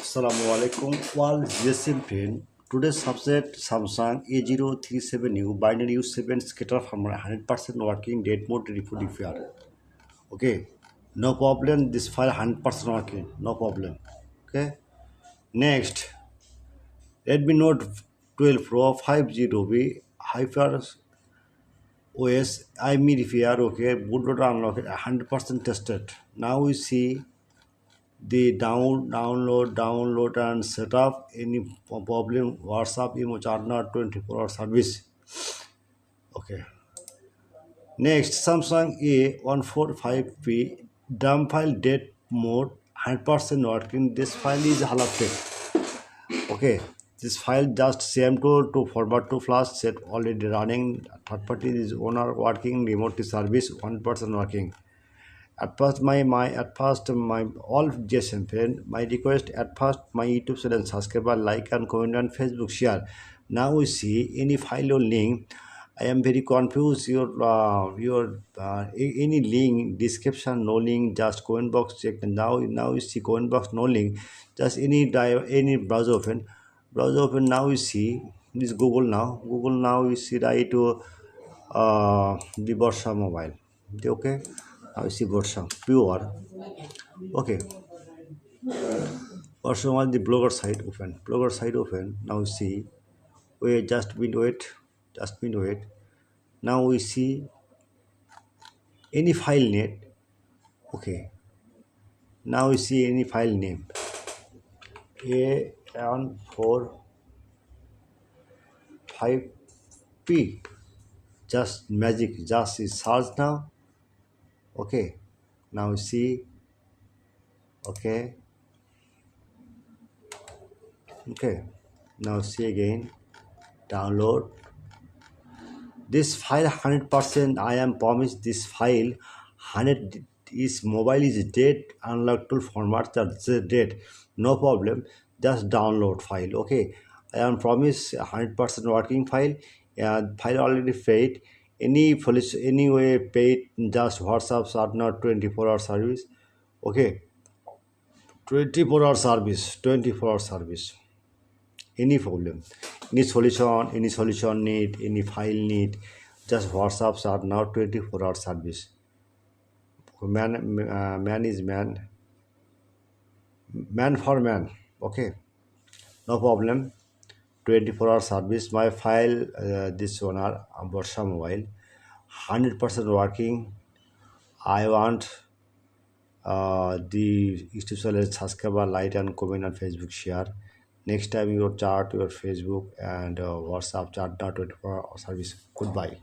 Assalamualaikum all GSM friend. Today's subject Samsung A037U binary U7 scatter firmware 100% working date mode report repair. Okay, no problem. This file 100% working. No problem. Okay. Next, Redmi Note 12 Pro 50V Hyper OS IME repair. Okay, bootloader unlocked 100% tested. Now we see the download and setup. Any problem, WhatsApp emo charger 24-hour service. Okay, next Samsung A145P dump file date mode 100% working. This file is halafted. Okay, this file just CM2 to forward to flash set already running. Third party is owner working, remote service 100% working. At first, my all GSM friend, my request at first my YouTube channel subscriber, like and comment on Facebook share. Now we see any file or link. I am very confused. Any link description, no link, just comment box check. Now you see comment box, no link, just any browser open. Now you see this Google now you see right to the Borsha mobile. Okay, now you see Borsha pure. Okay, Borsha was the blogger site open. Now you see wait, just been wait. Now we see any file name. Okay, now we see any file name A145P. Just magic, just is search now. Okay, now you see. Okay, now see again, download this file 100%. I am promised this file 100 is mobile is dead, unlocked tool format that's dead, no problem, just download file. Okay, I am promised 100% working file. File already paid. Any police anyway paid, just WhatsApp are not 24-hour service. Okay, 24-hour service. Any problem, any solution need, any file need, just WhatsApps are now 24-hour service. Man is man for man. Okay, no problem, 24-hour service. My file this one are Borsha mobile 100% working. I want the YouTube channel subscriber, like and comment on Facebook share. Next time your chart, your Facebook and WhatsApp chart, not 24-hour service. Goodbye.